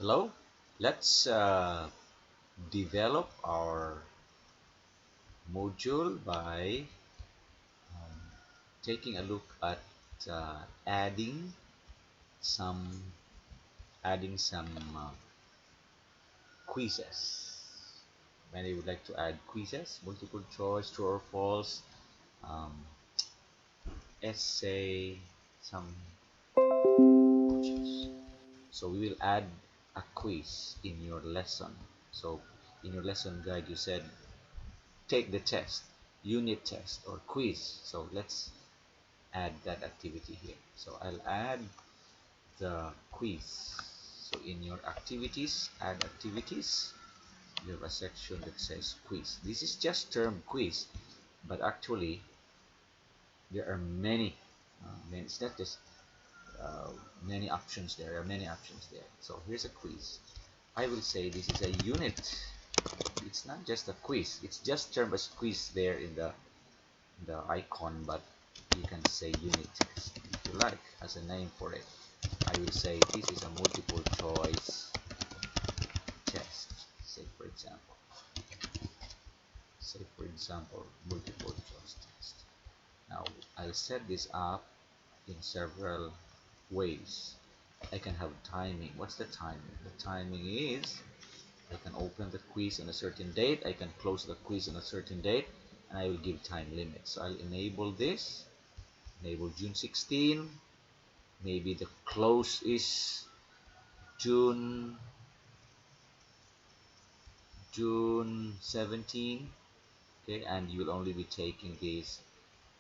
Hello, let's develop our module by um, taking a look at uh, some adding some quizzes. Many would like to add quizzes, multiple choice, true or false, um, essay, some options. So we will add a quiz in your lesson. So in your lesson guide you said take the test, unit test or quiz. So let's add that activity here. So I'll add the quiz. So in your activities, add activities, you have a section that says quiz. This is just term quiz, but actually there are it's not just uh, many options there. There are many options there. So here's a quiz. I will say this is a unit. It's not just a quiz. It's just termed as quiz there in the icon, but you can say unit test if you like as a name for it. I will say this is a multiple choice test. Say for example multiple choice test. Now I'll set this up in several ways. I can have timing. What's the timing? The timing is I can open the quiz on a certain date, I can close the quiz on a certain date, and I will give time limits. So I'll enable this, enable June 16, maybe the close is June 17, okay, and you will only be taking this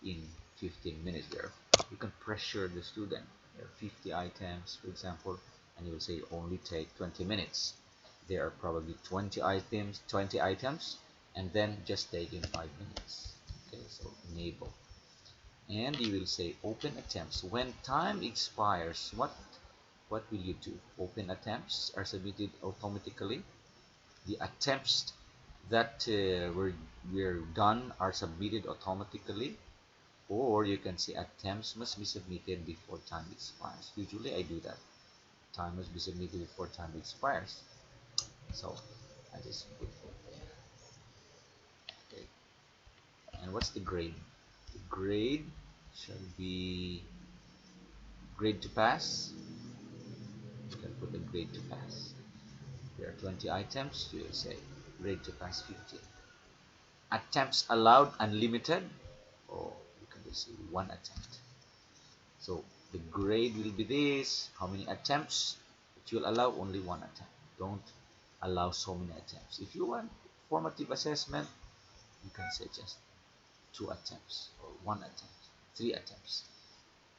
in 15 minutes there. You can pressure the student. There are 50 items, for example, and you will say only take 20 minutes. There are probably 20 items, and then just take in 5 minutes. Okay, so enable. And you will say open attempts. When time expires, what will you do? Open attempts are submitted automatically. The attempts that were done are submitted automatically, or you can say attempts must be submitted before time expires. Usually I do that. Time must be submitted before time expires. So I just put that there. Okay. And what's the grade? The grade shall be grade to pass. You can put a grade to pass. There are 20 items. You will say grade to pass 15. Attempts allowed unlimited, or you can just say one attempt. So the grade will be this. How many attempts? But you'll allow only one attempt. Don't allow so many attempts. If you want formative assessment, you can say just 2 attempts or 1 attempt, 3 attempts.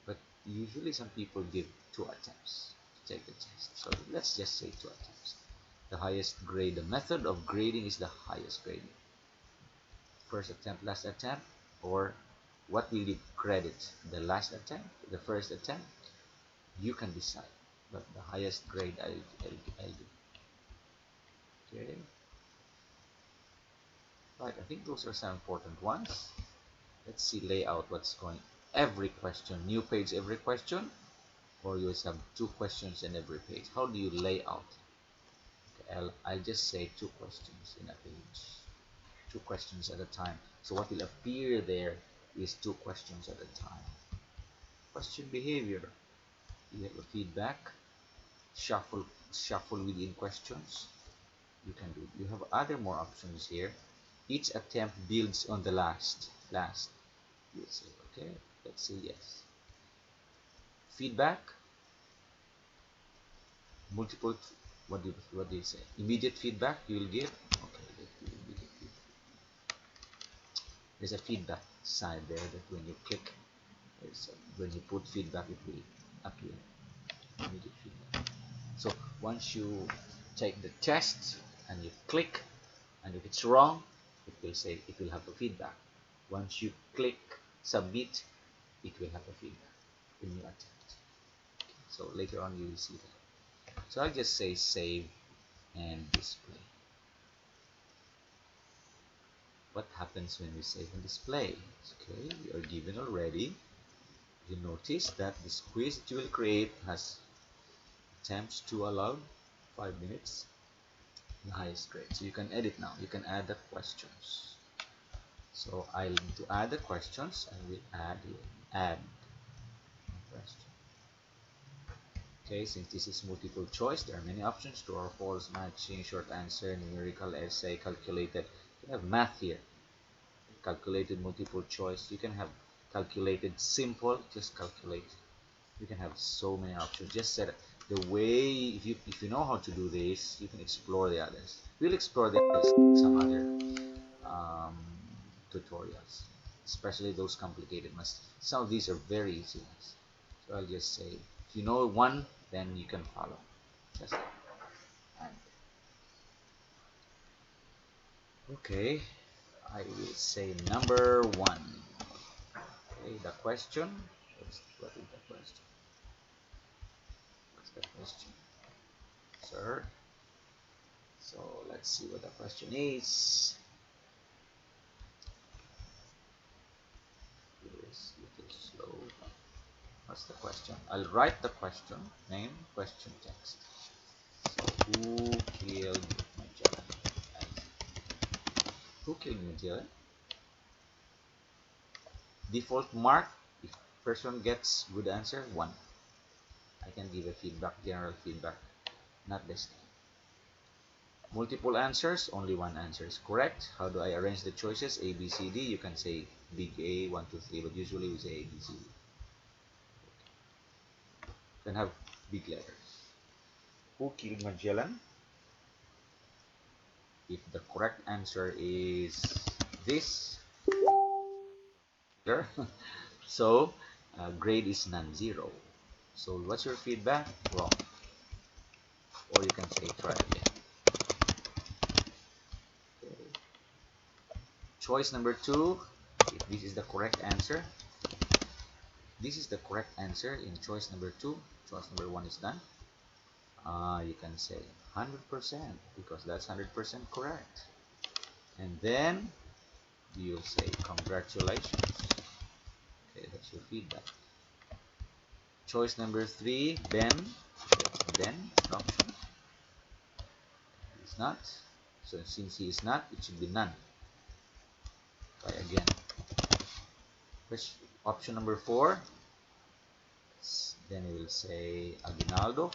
But usually some people give 2 attempts to take the test. So let's just say 2 attempts. The highest grade, the method of grading is the highest grading. First attempt, last attempt, or what will you credit? The last attempt, the first attempt? You can decide. But the highest grade I'll do. Okay. Right, I think those are some important ones. Let's see layout, what's going every question, new page every question, or you have 2 questions in every page. How do you lay out? Okay, I'll just say 2 questions in a page, 2 questions at a time. So what will appear there is 2 questions at a time. Question behavior, you have a feedback, shuffle within questions. You can do. You have other more options here. Each attempt builds on the last. You say okay. Let's say yes. Feedback. Multiple. What do you say? Immediate feedback you will give. Okay. Immediate feedback. There's a feedback side there that when you click, when you put feedback, it will appear. Immediate feedback. So once you take the test and you click, and if it's wrong, it will say it will have a feedback. Once you click submit, it will have a feedback when you attempt. Okay, so later on you will see that. So I'll just say save and display. What happens when we save and display? Okay, we are given already. You notice that this quiz that you will create has attempts 2 allowed, 5 minutes, the highest grade. So you can edit now. You can add the questions. So I'll need to add the questions. I will add question. Okay, since this is multiple choice, there are many options: true or false, matching, short answer, numerical, essay, calculated. You can have math here, calculated multiple choice. You can have calculated simple, just calculate. You can have so many options. Just set it. The way, if you know how to do this, you can explore the others. We'll explore the others in some other tutorials, especially those complicated ones. Some of these are very easy ones. So I'll just say, if you know one, then you can follow. Just like that. Okay, I will say number 1. Okay, the question. What is the question? What's the question, sir? So let's see what the question is. It is a little slow. What's the question? I'll write the question. Name, question, text. So who killed Magellan? Who killed Magellan? Default mark. If person gets good answer, 1. I can give a feedback, general feedback, not this time. Multiple answers, only one answer is correct. How do I arrange the choices? A, B, C, D. You can say big A, 1, 2, 3, but usually we say A, B, C, D. You can have big letters. Who killed Magellan? If the correct answer is this, so grade is non-zero. So what's your feedback? Wrong. Or you can say try again. Okay. Choice number 2, if this is the correct answer, this is the correct answer in choice number 2. Choice number 1 is done. You can say 100% because that's 100% correct. And then you'll say congratulations. Okay, that's your feedback. Choice number 3, Ben. Ben, option. It's not. So since he is not, it should be none. Try again. Option number 4. Then we will say Aguinaldo.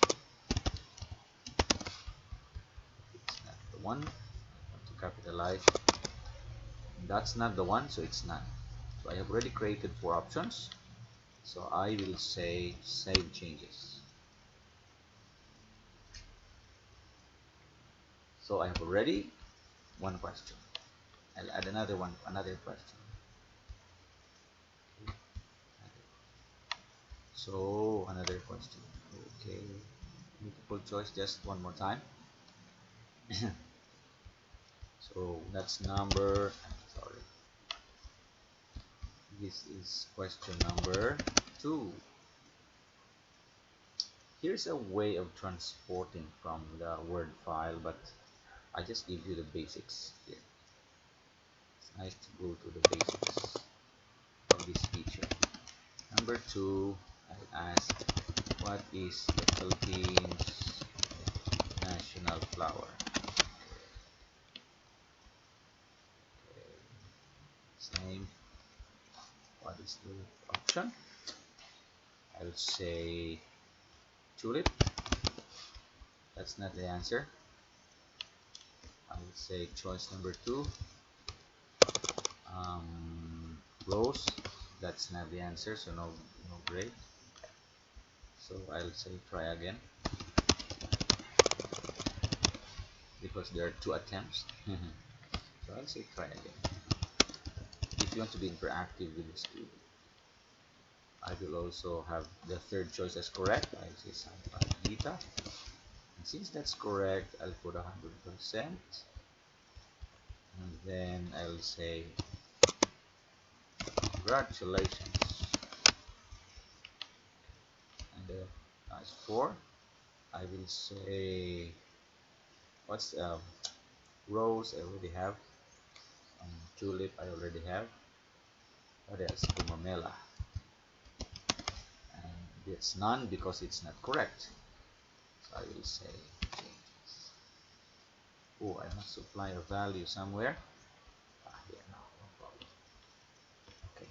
It's not the one. I want to capitalize. That's not the one, so it's none. So I have already created 4 options. So I will say save changes. So I have already 1 question. I'll add another question. So another question. Okay, multiple choice, just one more time. So that's number, sorry, this is question number 2. Here's a way of transporting from the Word file, but I just give you the basics here. It's nice to go to the basics of this feature. Number 2, I asked, what is the Philippines national flower? Okay. Same. What is the option? I'll say tulip. That's not the answer. I will say choice number 2, rose. That's not the answer, so no grade. So I'll say try again because there are 2 attempts. So I'll say try again. If you want to be interactive with the student, I will also have the 3rd choice as correct. I'll say Santa Rita. And since that's correct, I'll put 100%. And then I'll say congratulations. And as 4, I will say what's rose I already have, tulip I already have. What else? Gumamela. And it's none because it's not correct. So I will say change. Oh, I must supply a value somewhere. Here now, no problem. Okay,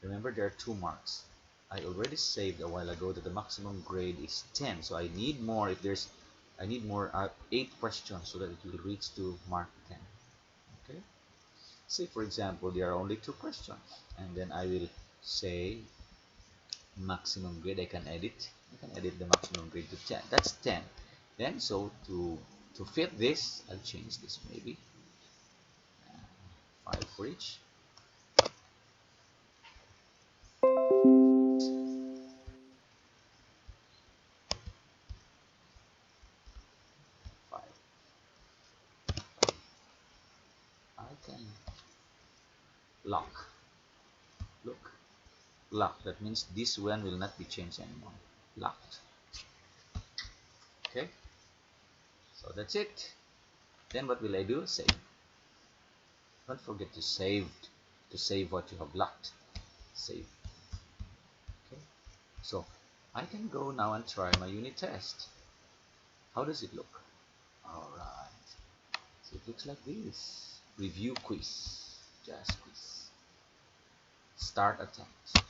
remember there are 2 marks. I already saved a while ago that the maximum grade is 10, so I need more. If there's, I need more 8 questions so that it will reach to mark 10. Okay, say for example there are only 2 questions, and then I will say maximum grade. I can edit the maximum grade to 10. That's 10. Then so to fit this, I'll change this maybe 5 for each. 5. I can lock. Look, lock. That means this one will not be changed anymore. Locked. Okay. So that's it. Then what will I do? Save. Don't forget to save what you have locked. Save. Okay. So I can go now and try my unit test. How does it look? Alright. So it looks like this. Review quiz. Just quiz. Start attempt.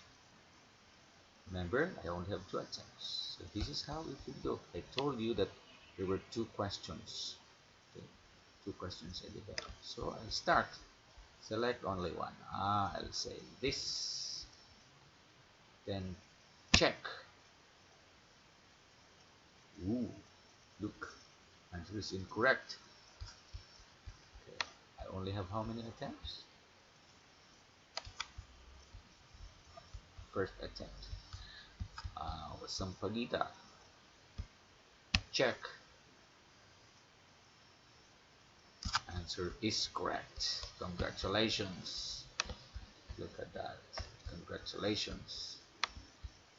Remember, I only have 2 attempts. So this is how it will look. I told you that there were 2 questions. Okay. 2 questions I developed. So I'll start. Select only one. I'll say this. Then check. Ooh, look. Answer is incorrect. Okay. I only have how many attempts? First attempt. Sampaguita. Check. Answer is correct. Congratulations. Look at that. Congratulations.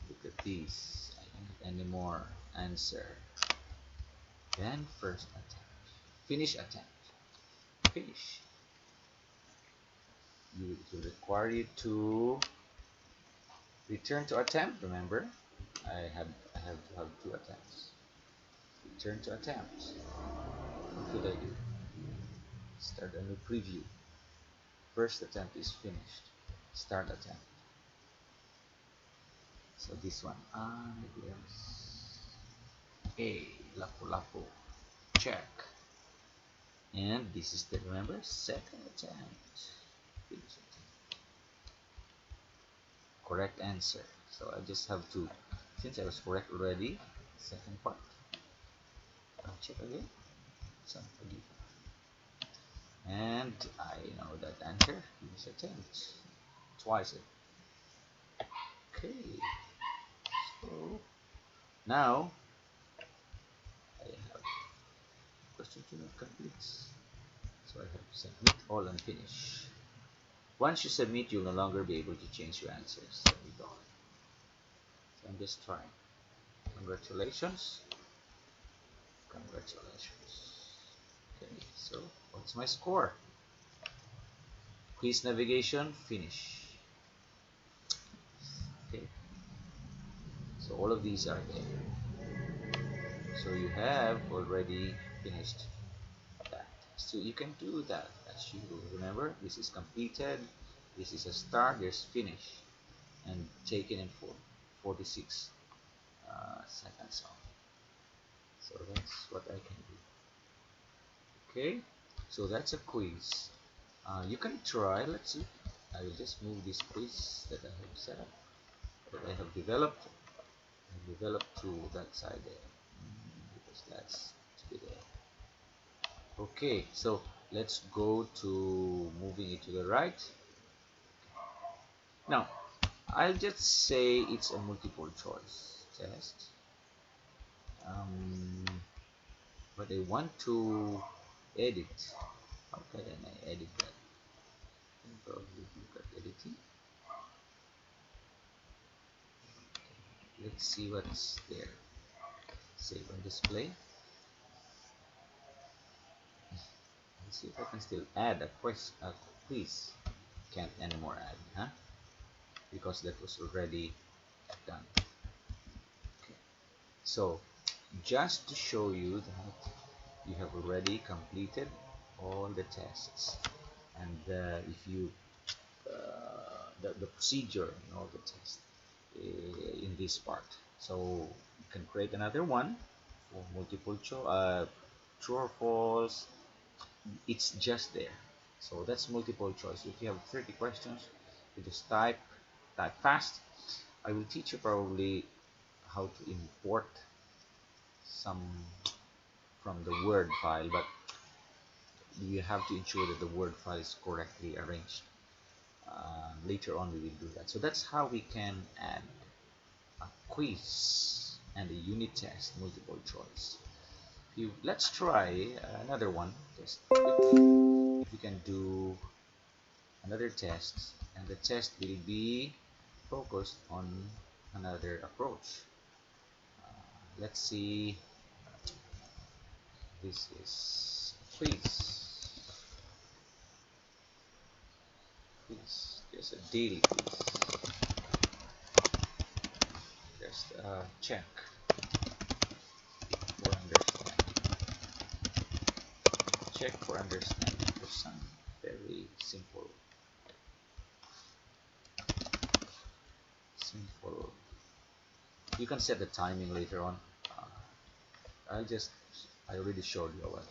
Look at these. I don't need any more. Answer. Then first attempt. Finish attempt. Finish. It will require you to return to attempt. Remember, I have to have 2 attempts. Return to attempt. What should I do? Start a new preview. First attempt is finished. Start attempt. So this one. Yes. A. Lapu-lapu. Check. And this is the, remember, second attempt. Finish attempt. Correct answer. So I just have to, since I was correct already, second part. I'll check again. Something. And I know that answer. Finish attempt. Twice it. Okay. So now I have question to not complete. So I have to submit all and finish. Once you submit, you'll no longer be able to change your answers. There we go. So I'm just trying. Congratulations. Congratulations. Okay, so what's my score? Quiz navigation, finish. Okay. So all of these are there. So you have already finished that. So you can do that as you remember. This is completed. This is a start. There's finish, and taken in 46 seconds off. So that's what I can do. Okay, so that's a quiz. You can try. Let's see. I will just move this quiz that I have set up, that I have developed, to that side there, because that's to be there. Okay, so let's go to moving it to the right. Now, I'll just say it's a multiple choice test. But I want to edit. How can I edit that? Probably look at editing. Let's see what's there. Save and display. Let's see if I can still add a quiz. Can't anymore add, huh? Because that was already done. Okay. So just to show you that you have already completed all the tests, and if you the procedure in all the tests in this part. So you can create another one for multiple choice, true or false. It's just there. So that's multiple choice. If you have 30 questions, you just type fast. I will teach you probably how to import some from the Word file, but you have to ensure that the Word file is correctly arranged. Later on we will do that. So that's how we can add a quiz and a unit test multiple choice. Let's try another one just quickly. If you can do another test, and the test will be focused on another approach. Let's see, this is quiz, just a daily quiz, just check for understanding, for some very simple you can set the timing later on. I already showed you what.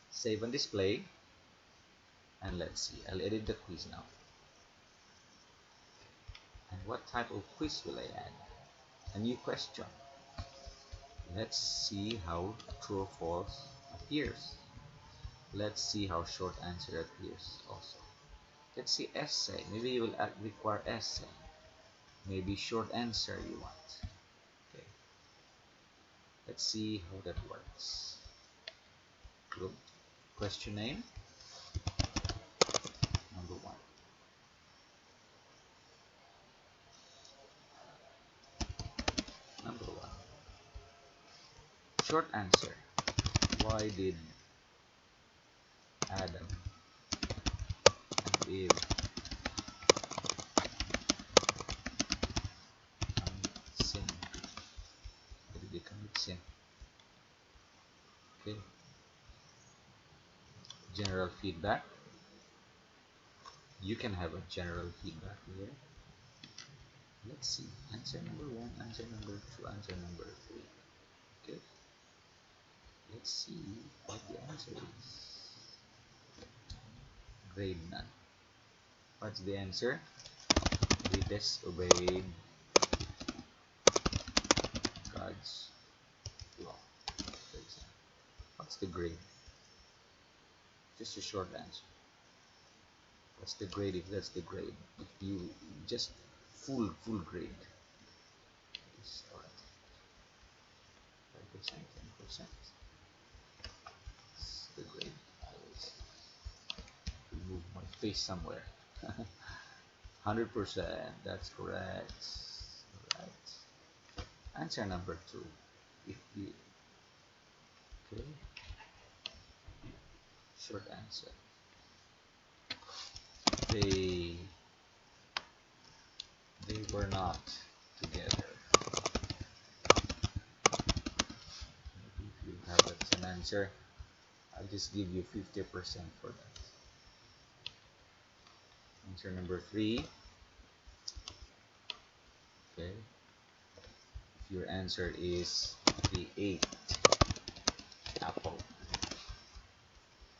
Save and display, and let's see, I'll edit the quiz now. And what type of quiz will I add? A new question. Let's see how true or false appears. Let's see how short answer appears also. Let's see essay. Maybe you will require essay. Maybe short answer you want. Okay. Let's see how that works. Good. Question name. Number 1. Number 1. Short answer. Why did Adam and Eve commit sin? Why did they commit sin? Okay. General feedback. You can have a general feedback here. Let's see. Answer number 1, answer number 2, answer number 3. Okay. Let's see what the answer is. Grade none. What's the answer? We disobeyed God's law. For example. What's the grade? Just a short answer. What's the grade if that's the grade? If you just full grade. It's alright. 5%, 10%. It's the grade. I will remove my face somewhere. 100%. That's correct. Right. Answer number 2. If you okay. Short answer. They were not together. Maybe if you have that as an answer, I'll just give you 50% for that. Answer number 3. Okay. If your answer is the 8th apple,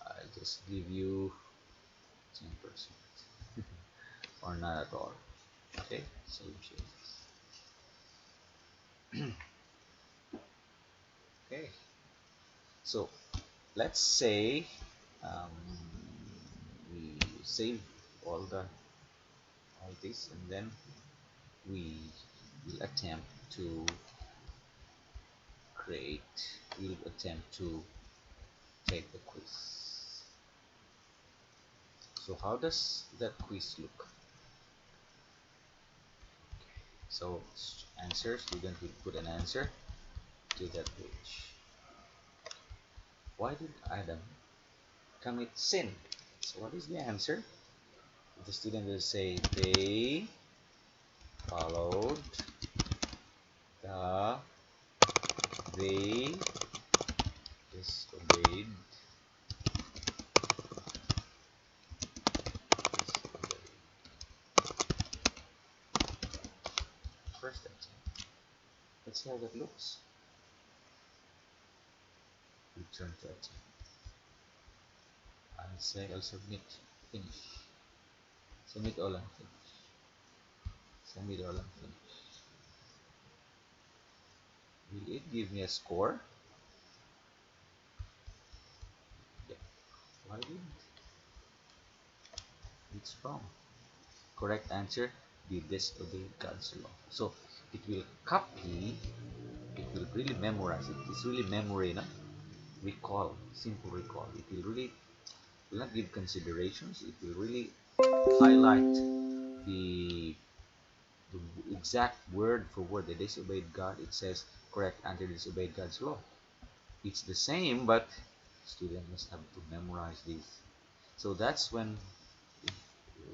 I'll just give you 10% or not at all. Okay, so okay, so let's say we save all this, and then we will attempt to take the quiz. So how does that quiz look? So answer, student will put an answer to that page. Why did Adam commit sin? So what is the answer? The student will say they followed the way the That's how that looks. Return to attempt. I'll say I'll submit. Finish. Submit all and finish. Submit all and finish. Will it give me a score? Yeah. Why didn't it's wrong? Correct answer, we disobey God's law. So it will copy, it will really memorize it. It's really memory, no? Recall, simple recall. It will not give considerations. It will really highlight the, the exact word for word. They disobeyed God. It says correct answer, disobeyed God's law. It's the same, but student must have to memorize this. So that's when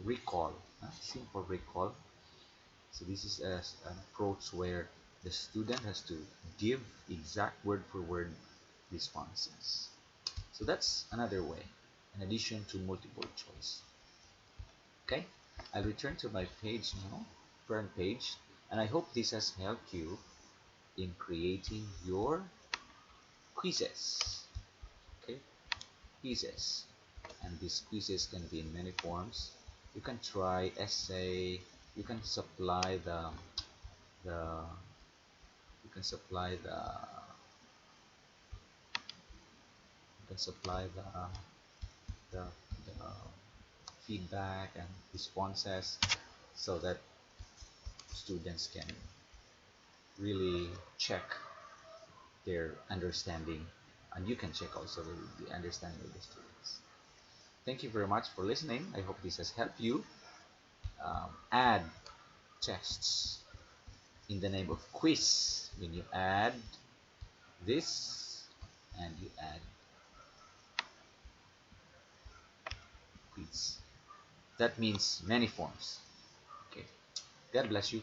recall, simple recall. So this is an approach where the student has to give exact word for word responses. So that's another way, in addition to multiple choice. Okay, I'll return to my page now, current page, and I hope this has helped you in creating your quizzes. Okay, quizzes, and these quizzes can be in many forms. You can try essay. You can supply the you can supply the you can supply the, the feedback and responses so that students can really check their understanding, and you can check also the understanding of the students. Thank you very much for listening. I hope this has helped you. Add tests in the name of quiz when you add this and you add quiz. That means many forms. Okay. God bless you.